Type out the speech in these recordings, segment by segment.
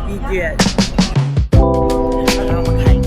Video yan. Ano mag-hike?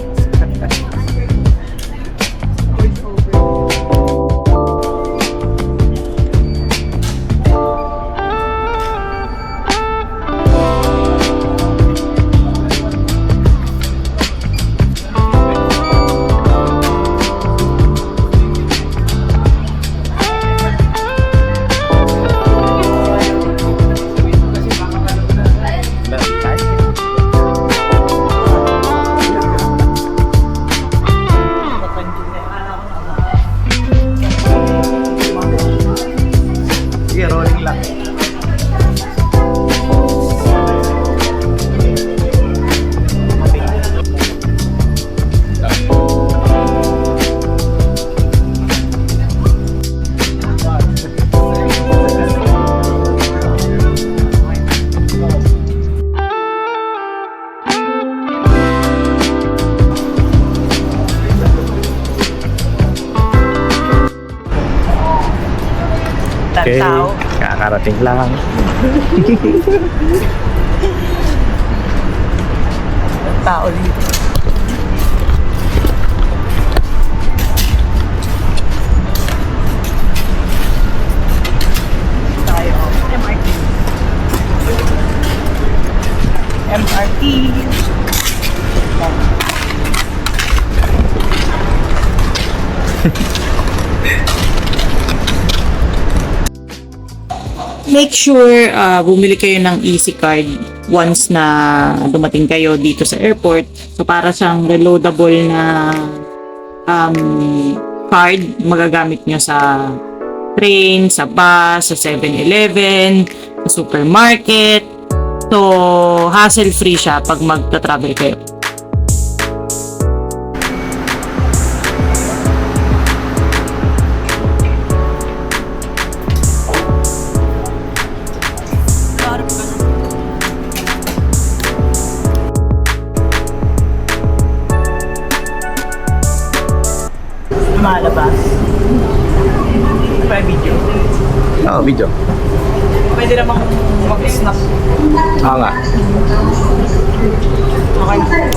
Sige, rolling lang. Okay, Tao. kakarating lang. Tao dito. Tayo. MRT. MRT. Make sure bumili kayo ng easy card once na dumating kayo dito sa airport. So para siyang reloadable na card magagamit nyo sa train, sa bus, sa 7-Eleven, sa supermarket. So hassle-free siya pag magta-travel kayo. Malabas. Ano video? Oo, video. Pwede namang mag-snap. Oo nga. Okay.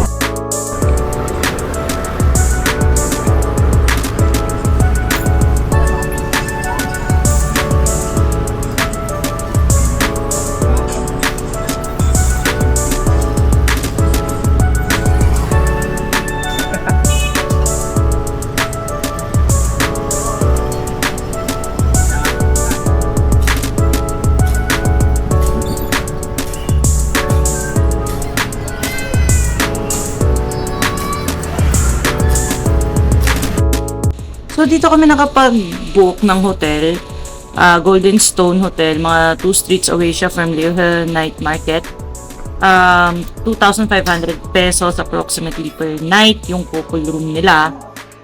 So dito kami nakapag-book ng hotel, Golden Stone Hotel, mga 2 streets away siya from Leo Hill Night Market. 2,500 pesos approximately per night yung couple room nila.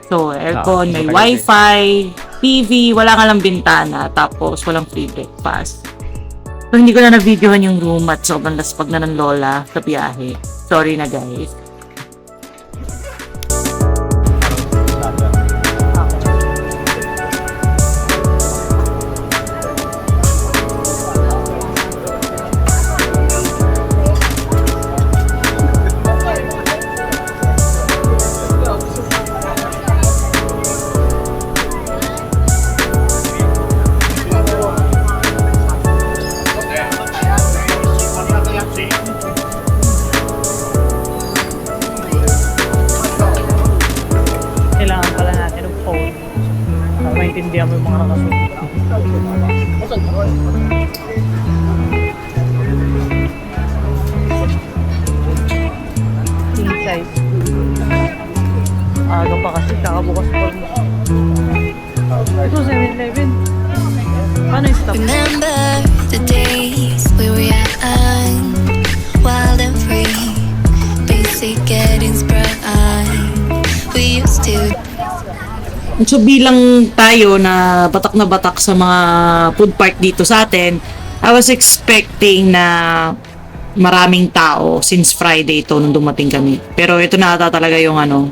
So aircon, may wifi, TV, wala nga lang bintana, tapos walang free breakfast. So hindi ko na na-videohan yung room at sobrang laspag na ng lola sa biyahe. Sorry na guys. Kailangan pala natin ng phone para maintindihan mo yung mga nakasunod. King size. Aga pa kasi, kakabukas pa rin. Ito, 7-Eleven. Paano yung stop? Remember the days we were young, wild and free, basic getting sprung. We used to. So bilang tayo na batak sa mga food park dito sa atin, I was expecting na maraming tao since Friday ito nung dumating kami. Pero ito na ata talaga yung 100%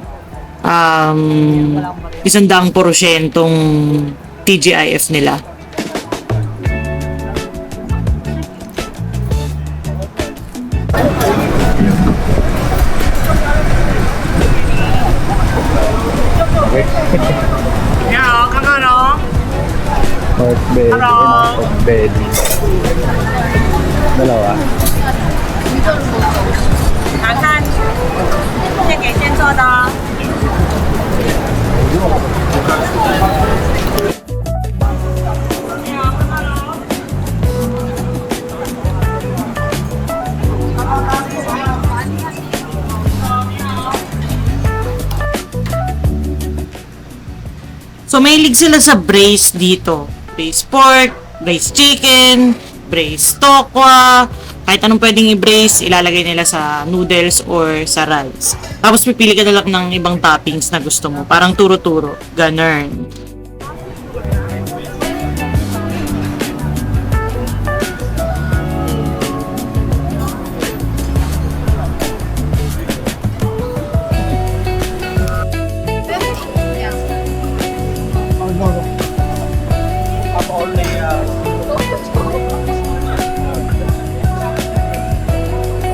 TGIF nila. eh. Yeah, kakano? Pork belly. Hello. Pork belly. Dalawa. 查看，先给先做的哦。 So, mahilig sila sa braised dito. Braised pork, braised chicken, braised tokwa. Kahit anong pwedeng i-braise, ilalagay nila sa noodles or sa rice. Tapos pipili ka na lang ng ibang toppings na gusto mo. Parang turo-turo. Ganun.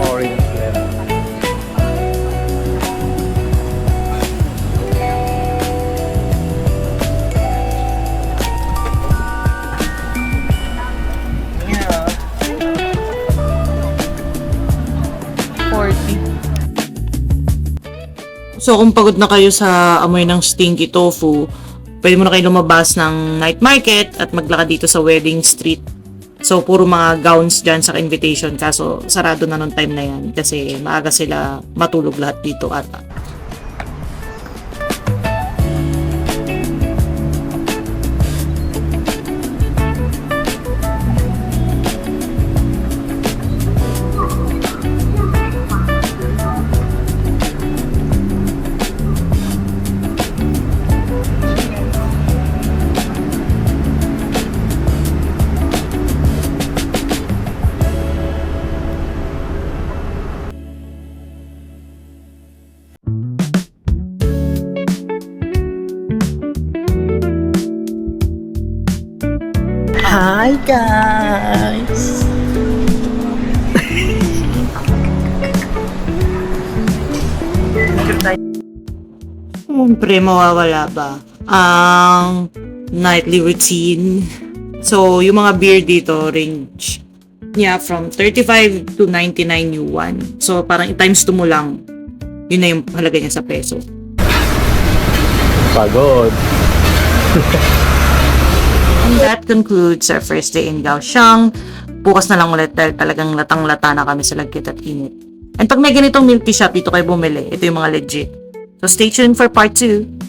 Orange flavor. So, kung pagod na kayo sa amoy ng stinky tofu, pwede mo na kayo lumabas ng night market at maglakad dito sa Wedding Street. So, puro mga gowns dyan sa invitation. Kaso, sarado na nung time na yan. Kasi maaga sila matulog lahat dito ata. Hi guys! Siyempre, mawawala ba ang nightly routine? So, yung mga beer dito, range niya from 35 to 99 yuan. So, parang times 2 mo lang, yun na yung halaga niya sa peso. Pagod. And that concludes our first day in Kaohsiung. Bukas na lang ulit dahil talagang latang-lata na kami sa lagkit at init. And pag may ganitong milk tea shop, dito kayo bumili. Ito yung mga legit. So stay tuned for part 2.